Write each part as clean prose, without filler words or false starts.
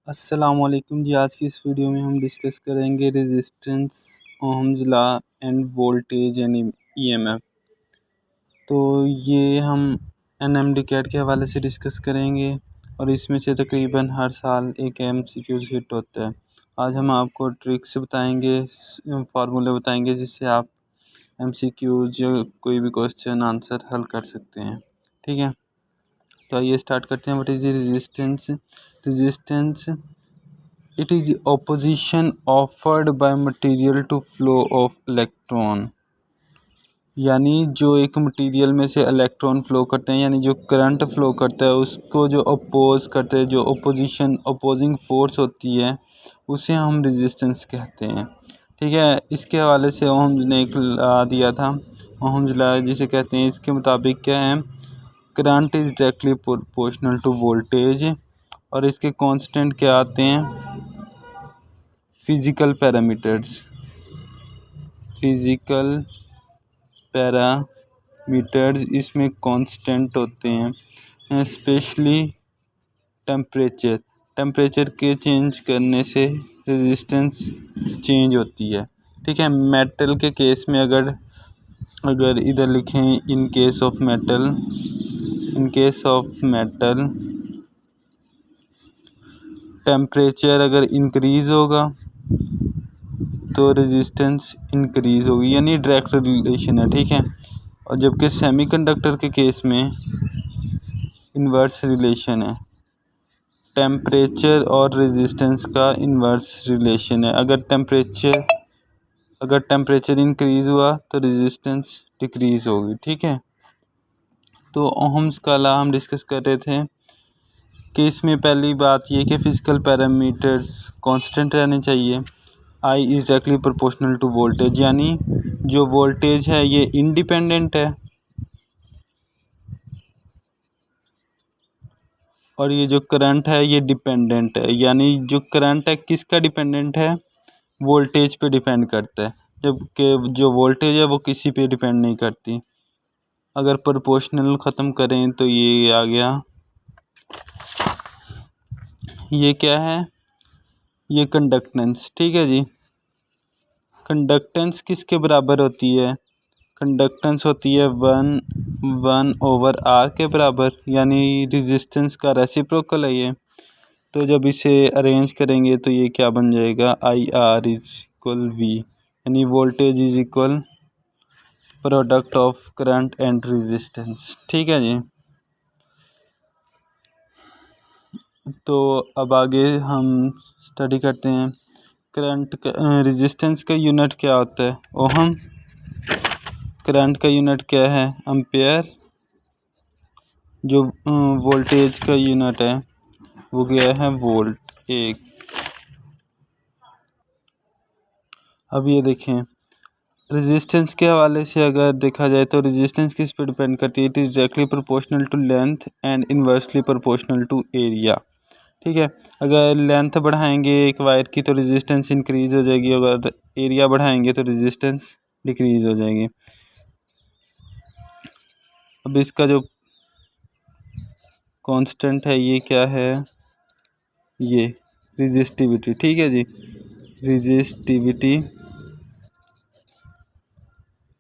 अस्सलामुअलैकुम जी। आज की इस वीडियो में हम डिस्कस करेंगे resistance, ohm's law and voltage यानी ईएमएफ। तो ये हम एनएमडी कैट के हवाले से डिस्कस करेंगे और इसमें से तकरीबन हर साल एक एमसीक्यू हिट होता है। आज हम आपको ट्रिक्स बताएंगे, फार्मूले बताएंगे जिससे आप एमसीक्यू जो कोई भी क्वेश्चन आंसर हल कर सकते हैं। ठीक है, तो आइए स्टार्ट करते हैं। What is resistance? Resistance, it is the opposition offered by material to flow of electron। यानी जो एक मटेरियल में से इलेक्ट्रॉन फ्लो करते हैं, यानी जो करंट फ्लो करता है उसको जो अपोज करते हैं, जो अपोजिंग फोर्स होती है उसे हम रेजिस्टेंस कहते हैं। ठीक है, इसके हवाले से ओहम्स ने एक लॉ दिया था, ओहम्स लॉ जिसे कहते हैं। इसके मुताबिक क्या है, current is directly proportional to voltage, और इसके कांस्टेंट क्या आते हैं, फिज़िकल पैरामीटर्स इसमें कांस्टेंट होते हैं, स्पेशली टेम्परेचर के चेंज करने से रेजिस्टेंस चेंज होती है। ठीक है, मेटल के केस में अगर इधर लिखें इन केस ऑफ मेटल टेम्परेचर अगर इंक्रीज़ होगा तो रेजिस्टेंस इंक्रीज़ होगी, यानी डायरेक्ट रिलेशन है। ठीक है, और जबकि सेमीकंडक्टर के केस में इन्वर्स रिलेशन है, टेम्परेचर और रेजिस्टेंस का इन्वर्स रिलेशन है। अगर टेम्परेचर इंक्रीज़ हुआ तो रेजिस्टेंस डिक्रीज़ होगी। ठीक है, तो ओहम्स का लॉ हम डिस्कस कर रहे थे कि इसमें पहली बात ये कि फिजिकल पैरामीटर्स कांस्टेंट रहने चाहिए। I is directly proportional to voltage, यानी जो वोल्टेज है ये इंडिपेंडेंट है और ये जो करंट है ये डिपेंडेंट है। यानी जो करंट है किसका डिपेंडेंट है, वोल्टेज पे डिपेंड करता है, जबकि जो वोल्टेज है वो किसी पे डिपेंड नहीं करती। अगर प्रोपोर्शनल ख़त्म करें तो ये आ गया, ये क्या है, ये कंडक्टेंस। ठीक है जी, कंडक्टेंस किसके बराबर होती है, कंडक्टेंस होती है 1/r के बराबर, यानी रेजिस्टेंस का रेसिप्रोकल है ये। तो जब इसे अरेंज करेंगे तो ये क्या बन जाएगा, IR इज इक्वल V, यानी voltage is equal product of current and resistance. ठीक है जी, तो अब आगे हम स्टडी करते हैं। करंट का रेजिस्टेंस का यूनिट क्या होता है, ओहम। करंट का यूनिट क्या है, एम्पेयर। जो वोल्टेज का यूनिट है वो क्या है, वोल्ट। एक अब ये देखें, रेजिस्टेंस के हवाले से अगर देखा जाए तो रेजिस्टेंस किस पर डिपेंड करती है, it is directly proportional to length and inversely proportional to area. ठीक है, अगर लेंथ बढ़ाएंगे एक वायर की तो रेजिस्टेंस इंक्रीज हो जाएगी, अगर एरिया बढ़ाएंगे तो रेजिस्टेंस डिक्रीज हो जाएगी। अब इसका जो कांस्टेंट है ये क्या है, ये रेजिस्टिविटी। ठीक है जी, रेजिस्टिविटी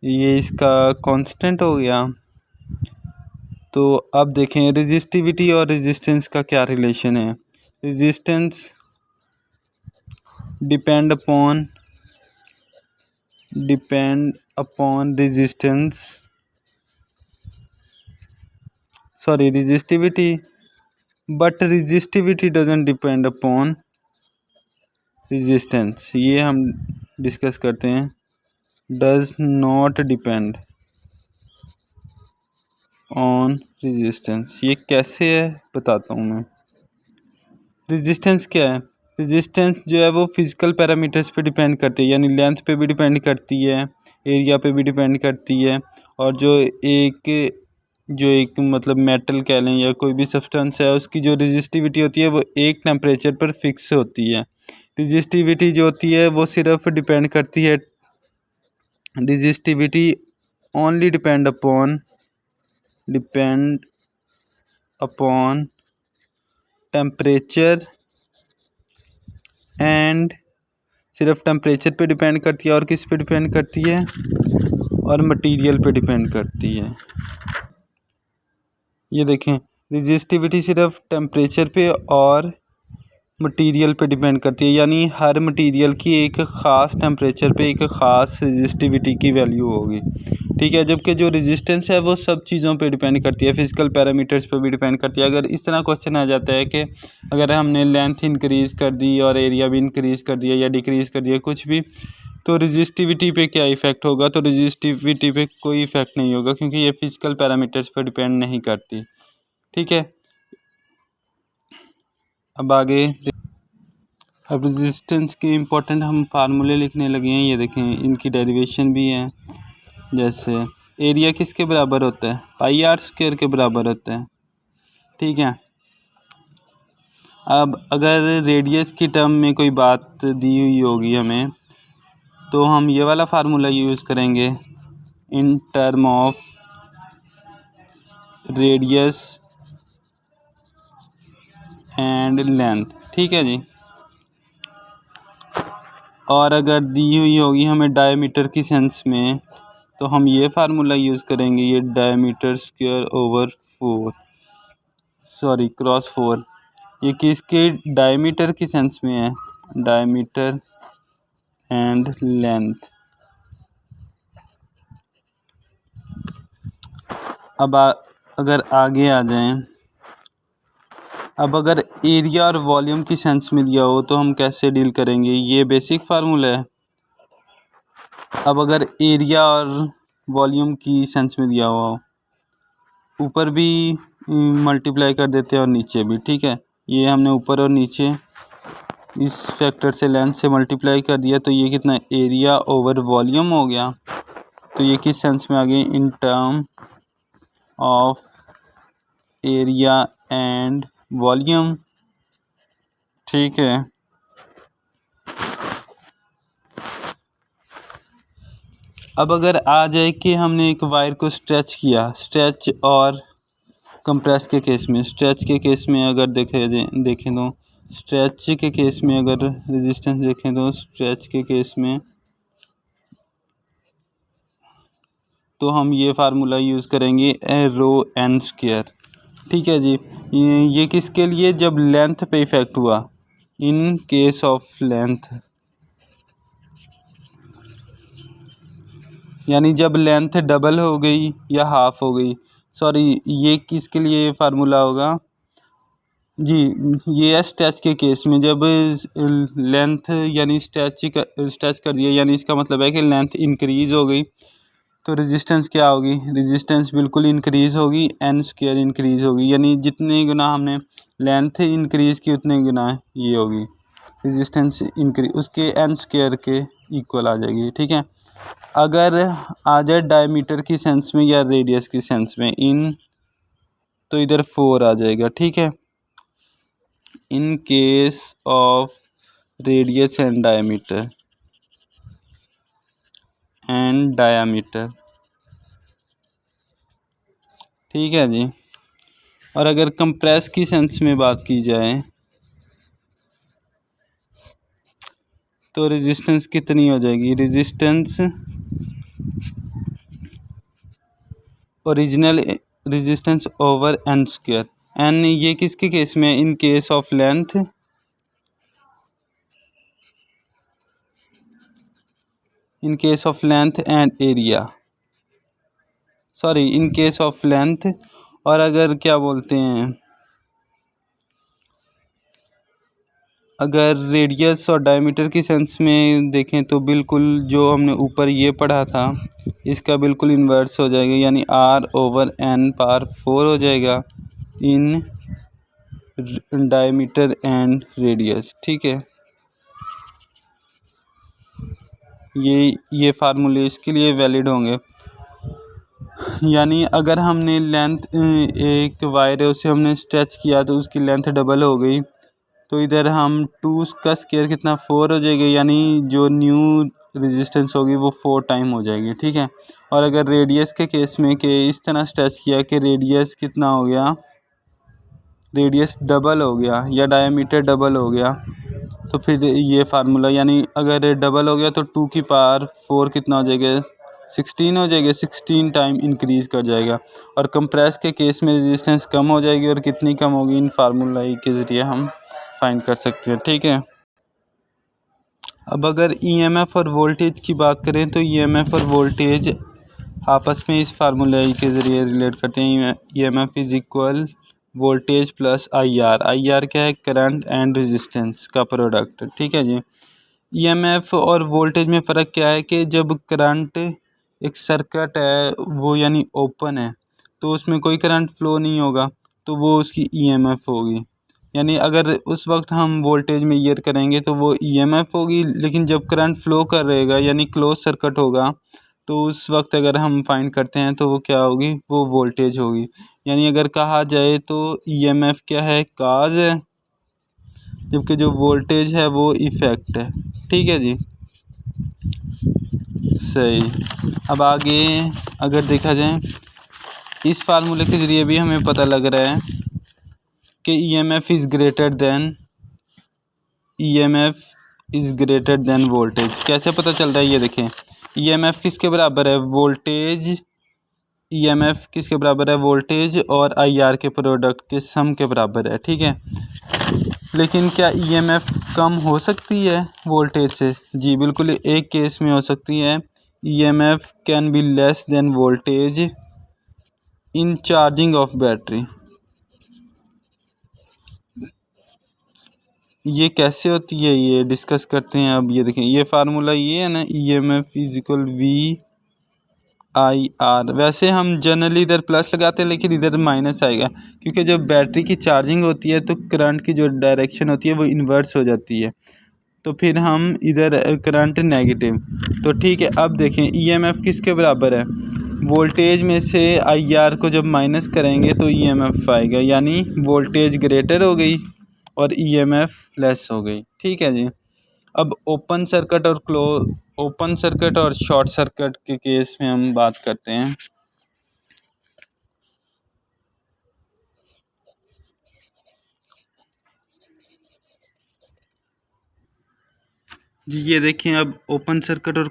ये इसका कांस्टेंट हो गया। तो अब देखें रेजिस्टिविटी और रेजिस्टेंस का क्या रिलेशन है। Resistance depend upon resistivity, but resistivity doesn't depend upon resistance. ये हम डिस्कस करते हैं, does not depend on resistance. ये कैसे है बताता हूँ मैं। रेजिस्टेंस क्या है, रेजिस्टेंस जो है वो फिजिकल पैरामीटर्स पे डिपेंड करती है, यानी लेंथ पे भी डिपेंड करती है, एरिया पे भी डिपेंड करती है, और जो एक मतलब मेटल कह लें या कोई भी सब्सटेंस है उसकी जो रेजिस्टिविटी होती है वो एक टेम्परेचर पर फिक्स होती है। रेजिस्टिविटी जो होती है वो सिर्फ डिपेंड करती है, resistivity only depend upon temperature and सिर्फ टेम्परेचर पे डिपेंड करती है और किस पे डिपेंड करती है, और मटेरियल पे डिपेंड करती है। ये देखें, रेजिस्टिविटी सिर्फ टेम्परेचर पे और मटेरियल पे डिपेंड करती है, यानी हर मटेरियल की एक ख़ास टेम्परेचर पे एक ख़ास रेजिस्टिविटी की वैल्यू होगी, ठीक है। जबकि जो रेजिस्टेंस है वो सब चीज़ों पे डिपेंड करती है, फिजिकल पैरामीटर्स पे भी डिपेंड करती है। अगर इस तरह क्वेश्चन आ जाता है कि अगर हमने लेंथ इंक्रीज़ कर दी और एरिया भी इंक्रीज़ कर दिया या डिक्रीज़ कर दिया कुछ भी, तो रेजिस्टिविटी पे क्या इफ़ेक्ट होगा, तो रेजिस्टिविटी पे कोई इफ़ेक्ट नहीं होगा, क्योंकि ये फिजिकल पैरामीटर्स पर डिपेंड नहीं करती, ठीक है। अब आगे अब रेजिस्टेंस के इम्पोर्टेंट हम फार्मूले लिखने लगे हैं। ये देखें, इनकी डेरिवेशन भी है। जैसे एरिया किसके बराबर होता है, पाई आर स्क्वायर के बराबर होता है, ठीक है। अब अगर रेडियस की टर्म में कोई बात दी हुई होगी हमें, तो हम ये वाला फार्मूला यूज़ करेंगे in term of radius and length, ठीक है जी। और अगर दी हुई होगी हमें डायमीटर की सेंस में, तो हम ये फार्मूला यूज़ करेंगे, ये डायमीटर स्क्वायर ओवर क्रॉस 4। ये किसके डायमीटर की सेंस में है, डायमीटर एंड लेंथ। अब अगर आगे आ जाएं, अब अगर एरिया और वॉल्यूम की सेंस में दिया हो तो हम कैसे डील करेंगे, ये बेसिक फार्मूला है। अब अगर एरिया और वॉल्यूम की सेंस में दिया हुआ हो, ऊपर भी मल्टीप्लाई कर देते हैं और नीचे भी, ठीक है। ये हमने ऊपर और नीचे इस फैक्टर से लेंथ से मल्टीप्लाई कर दिया, तो ये कितना एरिया ओवर वॉल्यूम हो गया। तो ये किस सेंस में आ गई, in term of area and volume, ठीक है। अब अगर आ जाए कि हमने एक वायर को स्ट्रेच किया, स्ट्रेच और कंप्रेस के केस में, स्ट्रेच के केस में अगर देखें तो स्ट्रेच के केस में अगर रेजिस्टेंस देखें तो स्ट्रेच के केस में तो हम ये फार्मूला यूज़ करेंगे रो एन स्क्वायर, ठीक है जी। ये किसके लिए, जब लेंथ पे इफेक्ट हुआ, इन केस ऑफ लेंथ, यानी जब लेंथ डबल हो गई या हाफ हो गई, सॉरी ये किसके लिए फार्मूला होगा जी, ये है स्ट्रेच के केस में। जब लेंथ यानी स्ट्रेच कर दिया, यानी इसका मतलब है कि लेंथ इंक्रीज़ हो गई, तो रेजिस्टेंस क्या होगी, रेजिस्टेंस बिल्कुल इंक्रीज़ होगी, एन स्क्वायर इंक्रीज़ होगी, यानी जितने गुना हमने लेंथ इंक्रीज़ की उतने गुना ये होगी रेजिस्टेंस इंक्रीज, उसके एन स्क्वायर के इक्वल आ जाएगी, ठीक है। अगर आ जाए डायमीटर की सेंस में या रेडियस की सेंस में, इन तो इधर 4 आ जाएगा, ठीक है। इन case of radius and diameter ठीक है जी। और अगर कंप्रेस की सेंस में बात की जाए तो रेजिस्टेंस कितनी हो जाएगी, resistance original resistance over N square, N ये किसके केस में, in case of length, in case of length and area, sorry in case of length. और अगर क्या बोलते हैं, अगर रेडियस और डायमीटर की सेंस में देखें तो बिल्कुल जो हमने ऊपर ये पढ़ा था इसका बिल्कुल इन्वर्स हो जाएगा, यानी आर ओवर एन पावर 4 हो जाएगा इन डायमीटर एंड रेडियस, ठीक है। ये फार्मूले इसके लिए वैलिड होंगे। यानी अगर हमने लेंथ एक वायर है उसे हमने स्ट्रेच किया तो उसकी लेंथ डबल हो गई, तो इधर हम 2 का स्क्वायर कितना 4 हो जाएगा, यानी जो न्यू रेजिस्टेंस होगी वो 4 टाइम हो जाएगी, ठीक है। और अगर रेडियस के केस में कि इस तरह स्ट्रेच किया कि रेडियस कितना हो गया, रेडियस डबल हो गया या डायमीटर डबल हो गया, तो फिर ये फार्मूला यानी अगर डबल हो गया तो 2 की पावर 4 कितना हो जाएगा 16 हो जाएगा, 16 टाइम इंक्रीज़ कर जाएगा। और कंप्रेस के केस में रेजिस्टेंस कम हो जाएगी और कितनी कम होगी इन फार्मूला के ज़रिए हम फाइंड कर सकते हैं। ठीक है, अब अगर ईएमएफ और वोल्टेज की बात करें तो ईएमएफ और वोल्टेज आपस में इस फार्मूला के ज़रिए रिलेट करते हैं। EMF is equal voltage plus IR. IR क्या है, करंट एंड रेजिस्टेंस का प्रोडक्ट। ठीक है जी। ईएमएफ और वोल्टेज में फ़र्क क्या है कि जब करंट एक सर्किट है वो यानी ओपन है तो उसमें कोई करंट फ्लो नहीं होगा तो वो उसकी ईएमएफ होगी। यानी अगर उस वक्त हम वोल्टेज मेजर करेंगे तो वो ईएमएफ होगी, लेकिन जब करंट फ्लो कर रहेगा यानी क्लोज सर्किट होगा तो उस वक्त अगर हम फाइंड करते हैं तो वो क्या होगी, वो वोल्टेज होगी। यानी अगर कहा जाए तो ईएमएफ क्या है, काज है, जबकि जो वोल्टेज है वो इफ़ेक्ट है। ठीक है जी, सही। अब आगे अगर देखा जाए इस फार्मूले के ज़रिए भी हमें पता लग रहा है कि EMF is greater than voltage. कैसे पता चल रहा है ये देखें, ईएमएफ किसके बराबर है, वोल्टेज। ईएमएफ किसके बराबर है, वोल्टेज और आईआर के प्रोडक्ट के सम के बराबर है। ठीक है, लेकिन क्या ईएमएफ कम हो सकती है वोल्टेज से? जी बिल्कुल, एक केस में हो सकती है। EMF can be less than voltage in charging of battery. ये कैसे होती है ये डिस्कस करते हैं। अब ये देखें, ये फार्मूला ये है ना, EMF is equal V I R. वैसे हम जनरली इधर प्लस लगाते हैं लेकिन इधर माइनस आएगा क्योंकि जब बैटरी की चार्जिंग होती है तो करंट की जो डायरेक्शन होती है वो इन्वर्स हो जाती है, तो फिर हम इधर करंट नेगेटिव। तो ठीक है, अब देखें ईएमएफ किसके बराबर है, वोल्टेज में से आईआर को जब माइनस करेंगे तो ईएमएफ आएगा, यानी वोल्टेज ग्रेटर हो गई और ईएमएफ लेस हो गई। ठीक है जी। अब ओपन सर्किट और शॉर्ट सर्किट के केस में हम बात करते हैं। जी ये देखें, अब ओपन सर्किट और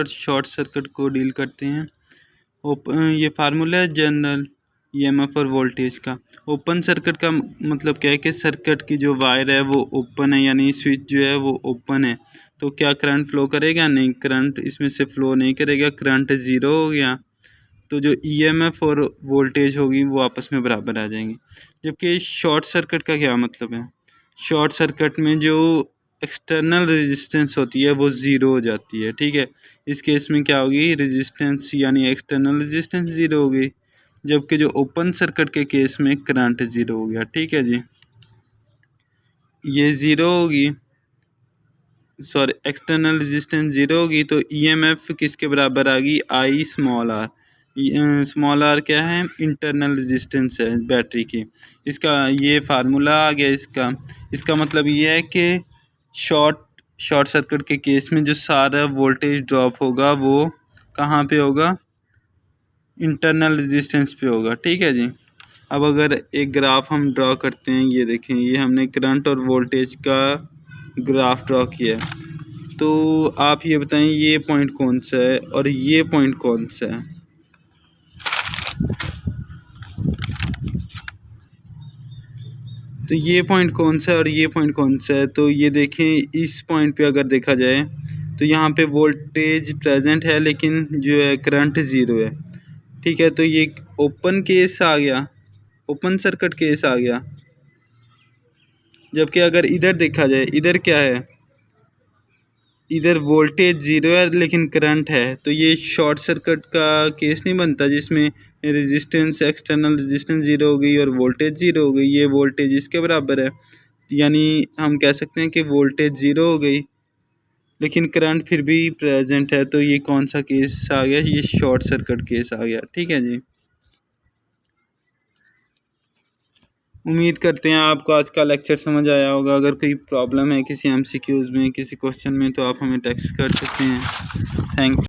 शॉर्ट सर्किट को डील करते हैं। ये फार्मूला है जनरल ईएमएफ और वोल्टेज का। ओपन सर्किट का मतलब क्या है कि सर्किट की जो वायर है वो ओपन है, यानी स्विच जो है वो ओपन है, तो क्या करंट फ्लो करेगा? नहीं, करंट इसमें से फ्लो नहीं करेगा, करंट ज़ीरो हो गया। तो जो ईएमएफ और वोल्टेज होगी वो आपस में बराबर आ जाएंगी। जबकि शॉर्ट सर्किट का क्या मतलब है, शॉर्ट सर्किट में जो एक्सटर्नल रेजिस्टेंस होती है वो ज़ीरो हो जाती है। ठीक है, इस केस में क्या होगी, रेजिस्टेंस यानी एक्सटर्नल रेजिस्टेंस ज़ीरो होगी, जबकि जो ओपन सर्किट के केस में करंट ज़ीरो हो गया। ठीक है जी, ये ज़ीरो होगी, सॉरी एक्सटर्नल रेजिस्टेंस ज़ीरो होगी तो ईएमएफ किसके बराबर आ गई, I small R. Small R क्या है, इंटरनल रेजिस्टेंस है बैटरी की। इसका ये फार्मूला आ गया इसका मतलब ये है कि शॉर्ट सर्किट के केस में जो सारा वोल्टेज ड्रॉप होगा वो कहाँ पे होगा, इंटरनल रेजिस्टेंस पे होगा। ठीक है जी। अब अगर एक ग्राफ हम ड्रॉ करते हैं, ये देखें, ये हमने करंट और वोल्टेज का ग्राफ ड्रॉ किया है, तो आप ये बताएं ये पॉइंट कौन सा है और ये पॉइंट कौन सा है। तो ये पॉइंट कौन सा है और ये पॉइंट कौन सा है, तो ये देखें इस पॉइंट पे अगर देखा जाए तो यहाँ पे वोल्टेज प्रेजेंट है लेकिन जो है करंट ज़ीरो है। ठीक है, तो ये ओपन केस आ गया, ओपन सर्किट केस आ गया। जबकि अगर इधर देखा जाए, इधर क्या है, इधर वोल्टेज ज़ीरो है लेकिन करंट है, तो ये शॉर्ट सर्किट का केस नहीं बनता जिसमें रेजिस्टेंस एक्सटर्नल रेजिस्टेंस ज़ीरो हो गई और वोल्टेज ज़ीरो हो गई। ये वोल्टेज इसके बराबर है, यानी हम कह सकते हैं कि वोल्टेज ज़ीरो हो गई लेकिन करंट फिर भी प्रेजेंट है। तो ये कौन सा केस आ गया, ये शॉर्ट सर्किट केस आ गया। ठीक है जी, उम्मीद करते हैं आपको आज का लेक्चर समझ आया होगा। अगर कोई प्रॉब्लम है किसी एमसीक्यूज़ में, किसी क्वेश्चन में, तो आप हमें टेक्स्ट कर सकते हैं। थैंक